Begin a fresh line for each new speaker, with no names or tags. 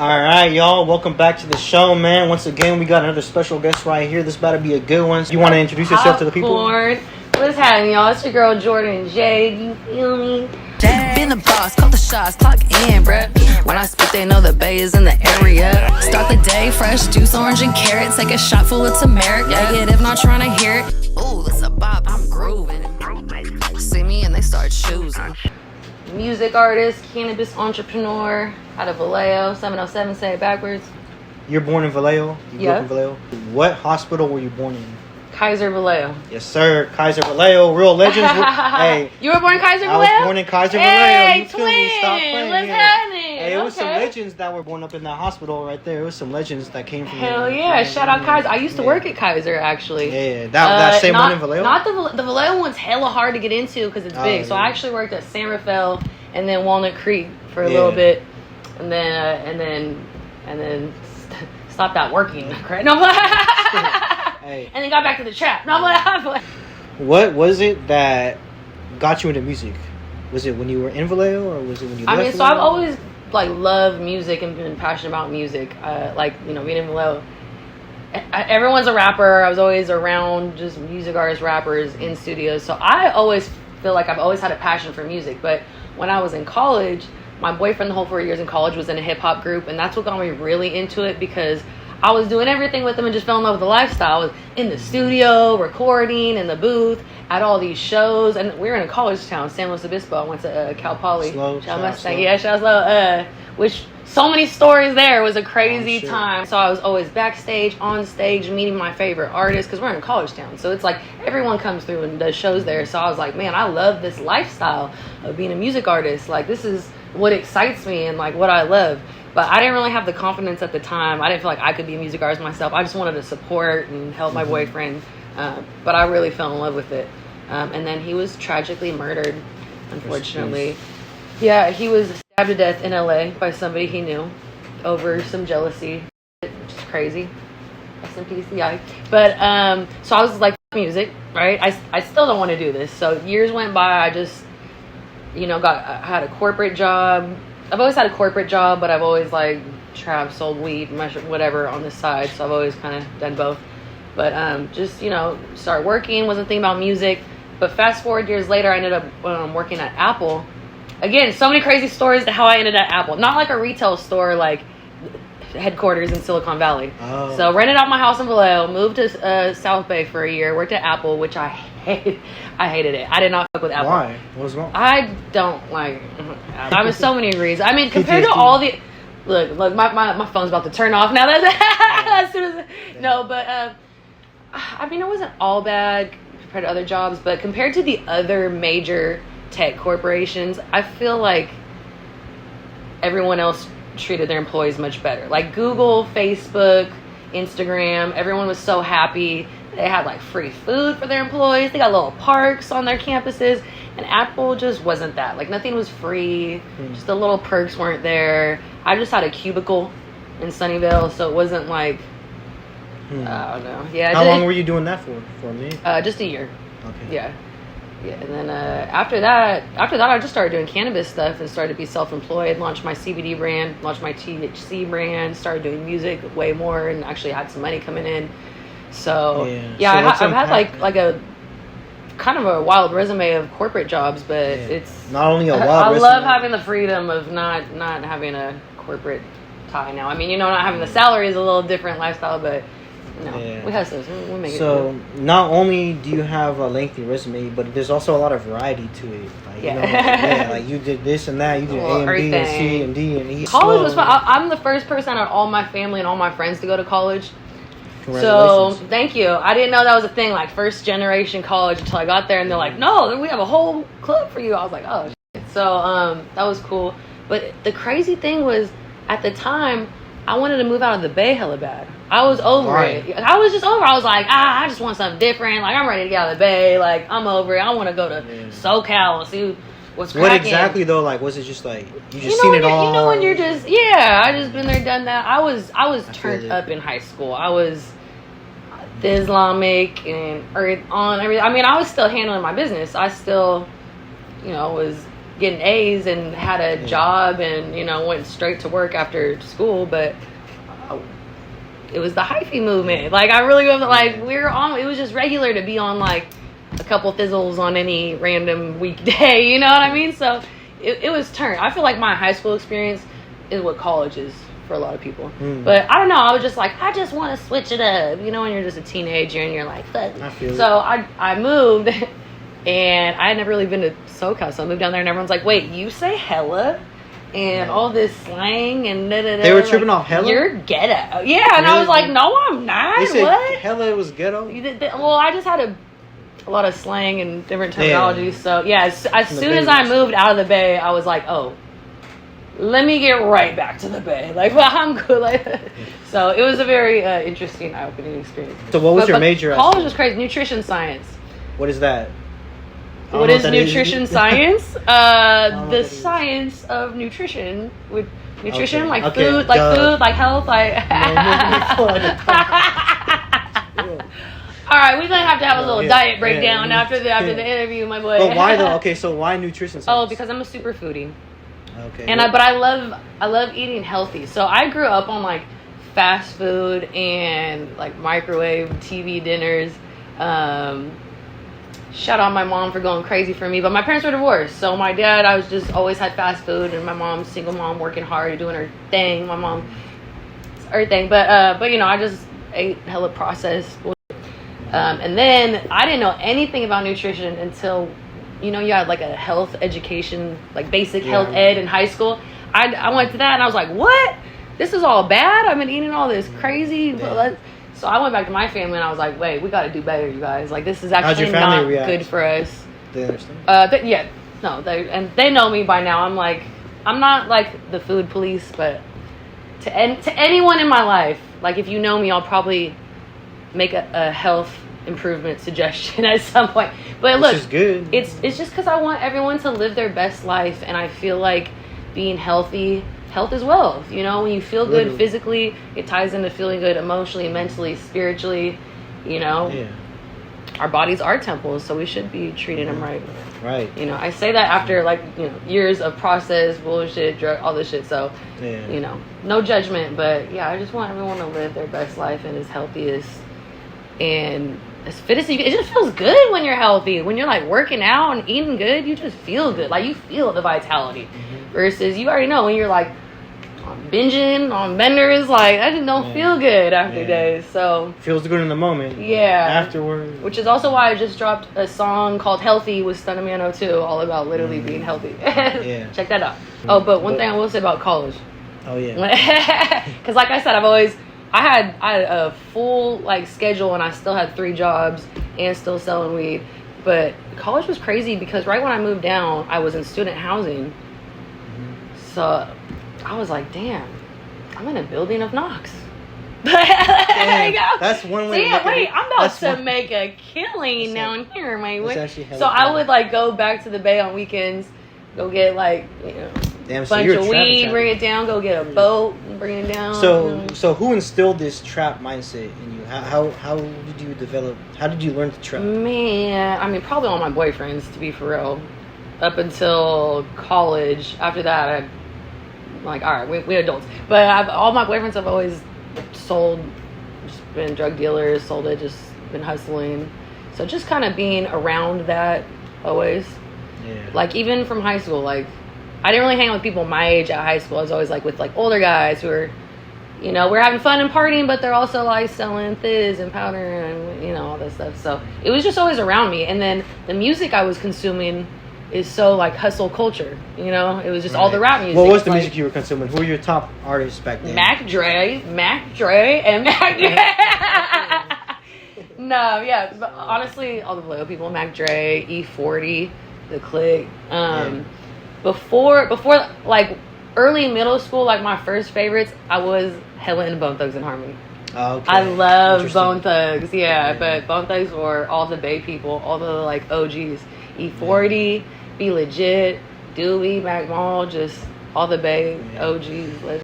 Alright, y'all. Welcome back to the show, man. Once again, we got another special guest right here. This about to be a good one. You want to introduce yourself to the people?
What's happening, y'all? It's your girl, Jourdan and Jade. You feel me?
Jade. Been the boss, call the shots, clock in, bruh. When I spit, they know the bay is in the area. Start the day, fresh juice, orange and carrot. Take a shot full of turmeric. Negative, not trying to hear it. Ooh, that's a bop, I'm grooving. See me and they start choosing.
Music artist, cannabis entrepreneur, out of Vallejo, 707, say it backwards.
You're born in Vallejo? You grew up in Vallejo? What hospital were you born in?
Kaiser Vallejo.
Yes, sir. Kaiser Vallejo. Real legends. Hey.
You were born in Kaiser Vallejo?
I was born in Kaiser Vallejo.
Hey,
you feel me? Stop playing.
What's happening?
Hey, it was some legends that were born up in that hospital right there. It was some legends that came from
Hell yeah. Shout out Kaiser. I used to work at Kaiser, actually.
Yeah, that same one in Vallejo?
Not the Vallejo one's hella hard to get into because it's big. So I actually worked at San Rafael and then Walnut Creek for a little bit. And then stopped out working. No, hey. And then got back to the trap. No,
what was it that got you into music? Was it when you were in Vallejo or was it when you left Vallejo?
So I've always loved music and been passionate about music. Being in Vallejo. Everyone's a rapper. I was always around just music artists, rappers in studios. So I always feel like I've always had a passion for music. But when I was in college, my boyfriend the whole 4 years in college was in a hip hop group, and that's what got me really into it because I was doing everything with him and just fell in love with the lifestyle. I was in the studio, recording, in the booth, at all these shows. And we were in a college town, San Luis Obispo. I went to Cal Poly. Which so many stories there. It was a crazy time. So I was always backstage, on stage, meeting my favorite artists because we're in a college town. So it's like everyone comes through and does shows there. So I was like, man, I love this lifestyle of being a music artist. Like, this is what excites me and like what I love. But I didn't really have the confidence at the time. I didn't feel like I could be a music artist myself. I just wanted to support and help my boyfriend. But I really fell in love with it. And then he was tragically murdered, unfortunately. Yeah, he was stabbed to death in LA by somebody he knew over some jealousy. Which is crazy. SMPCI. But so I was like, music, right? I still don't want to do this. So years went by. I just, I had a corporate job. I've always had a corporate job, but I've always sold weed, whatever on the side. So I've always kind of done both. But start working, wasn't thinking about music. But fast forward years later, I ended up working at Apple. Again, so many crazy stories to how I ended at Apple. Not like a retail store, like headquarters in Silicon Valley. Oh. So rented out my house in Vallejo, moved to South Bay for a year, worked at Apple, which I hated. I hated it. I did not fuck with Apple.
Why? What was wrong?
I don't like Apple. I mean, so many reasons. I mean, compared to all the... Look, my phone's about to turn off now. As soon as... No, but... I mean, it wasn't all bad compared to other jobs, but compared to the other major tech corporations, I feel like everyone else treated their employees much better. Like Google, Facebook, Instagram, everyone was so happy. They had free food for their employees. They got little parks on their campuses. And Apple just wasn't that. Nothing was free. Just the little perks weren't there. I just had a cubicle in Sunnyvale, so it wasn't I don't know. Yeah.
How long were you doing that for me?
Just a year.
Okay.
Yeah. And then after that, I just started doing cannabis stuff and started to be self-employed. Launched my CBD brand, launched my THC brand, started doing music way more, and actually had some money coming in. So I've had a kind of a wild resume of corporate jobs, but it's
not only a wild
I
resume.
love having the freedom of not having a corporate tie now. I mean, not having the salary is a little different lifestyle, but we have those. We make it.
So not only do you have a lengthy resume, but there's also a lot of variety to it. You did this and that. You did A and B and C and D and E.
College was fun. I'm the first person out of all my family and all my friends to go to college. So thank you. I didn't know that was a thing, first generation college, until I got there and they're like, no, we have a whole club for you. I was like, oh shit. So that was cool. But the crazy thing was, at the time, I wanted to move out of the Bay hella bad. I was over it. I was just over. I was like, I just want something different. I'm ready to get out of the Bay. I'm over it. I want to go to SoCal and see what's cracking.
What exactly though? Was it just you just seen it all?
When you're just I just been there, done that. I was turned up in high school. I was Islamic and on everything. I mean, I was still handling my business. I still, was getting A's and had a job and, you know, went straight to work after school, but it was the Hyphy movement. Like, I really was like, it was just regular to be on like a couple fizzles on any random weekday, you know what I mean? So it was Turnt. I feel like my high school experience is what college is for a lot of people. But I don't know, I was just like, I just want to switch it up, you know, when you're just a teenager and you're like, fuck. So I moved and I had never really been to SoCal, so I moved down there and everyone's like, wait, you say hella? And all this slang and da-da-da.
They were tripping off hella?
You're ghetto. Yeah, and I was like, no, I'm not.
They said
what?
Hella was ghetto?
Well, I just had a lot of slang and different terminology. So, yeah, as soon as I moved out of the Bay, I was like, oh, let me get right back to the Bay. Like, well, I'm good. Like, so, it was a very interesting, eye-opening experience.
So, what was your major?
College was crazy. Nutrition science.
What is that?
What is nutrition science? The science of nutrition. With nutrition, like food, like health, like. All right, we're gonna have to have a little diet breakdown after the interview, my boy.
But why though? Okay, so why nutrition science?
Oh, because I'm a super foodie.
Okay.
And I love eating healthy. So I grew up on like fast food and like microwave TV dinners. Shout out my mom for going crazy for me, but my parents were divorced, so my dad, I was just always had fast food, and my mom, single mom, working hard, doing her thing. My mom, everything, but you know, I just ate hella processed. And then I didn't know anything about nutrition until, you know, you had like a health education, like basic health ed in high school. I went to that and I was like, what? This is all bad? I've been eating all this crazy. So I went back to my family and I was like, wait, we got to do better, you guys. Like, this is actually not good for us.
They understand?
They know me by now. I'm not like the food police, but to anyone in my life, like if you know me, I'll probably make a health improvement suggestion at some point. But look,
which is good.
It's just because I want everyone to live their best life, and I feel like being healthy. Health is wealth, you know. When you feel good physically, it ties into feeling good emotionally, mentally, spiritually, you know. Yeah. Our bodies are temples, so we should be treating them right.
Right.
You know, I say that after like, you know, years of processed bullshit, drug, all this shit. So, you know, no judgment, but yeah, I just want everyone to live their best life and as healthiest and as fit as you can. It just feels good when you're healthy. When you're like working out and eating good, you just feel good. Like you feel the vitality. Versus you already know when you're like binging on benders, like I just don't feel good after days. So
feels good in the moment.
Yeah.
Afterwards.
Which is also why I just dropped a song called Healthy with Stunamano 2, all about literally being healthy. Check that out. Oh, but one thing I will say about college.
Oh yeah.
Because like I said, I had a full like schedule and I still had 3 jobs and still selling weed. But college was crazy because right when I moved down, I was in student housing. So I was like, damn, I'm in a building of knocks.
That's one way.
Damn, wait, I'm about to make a killing down here, my way. So I would like go back to the Bay on weekends, go get like, you know, a bunch of weed, bring it down, go get a boat, bring it down.
So who instilled this trap mindset in you? How did you develop? How did you learn to trap?
Man, I mean, probably all my boyfriends, to be for real. Up until college. After that, I'm like, all right, we adults. But all my boyfriends have always sold, just been drug dealers, sold it, just been hustling. So just kind of being around that always. Yeah. Like even from high school, like I didn't really hang out with people my age at high school. I was always like with like older guys who are, you know, we're having fun and partying, but they're also like selling fizz and powder and, you know, all that stuff. So it was just always around me. And then the music I was consuming is so like hustle culture, you know. It was just all the rap music.
What was the music you were consuming? Who were your top artists back then?
Mac Dre, and Mac Dre. No, yeah, but honestly, all the Vallejo people, Mac Dre, E40, The Click. Before like early middle school, like my first favorites, I was hella into Bone Thugs and Harmony.
Oh, okay.
I love Bone Thugs, but Bone Thugs were all the Bay people, all the like OGs. E40, Be Legit, Dewey, Mac Mall, just all the Bay OGs.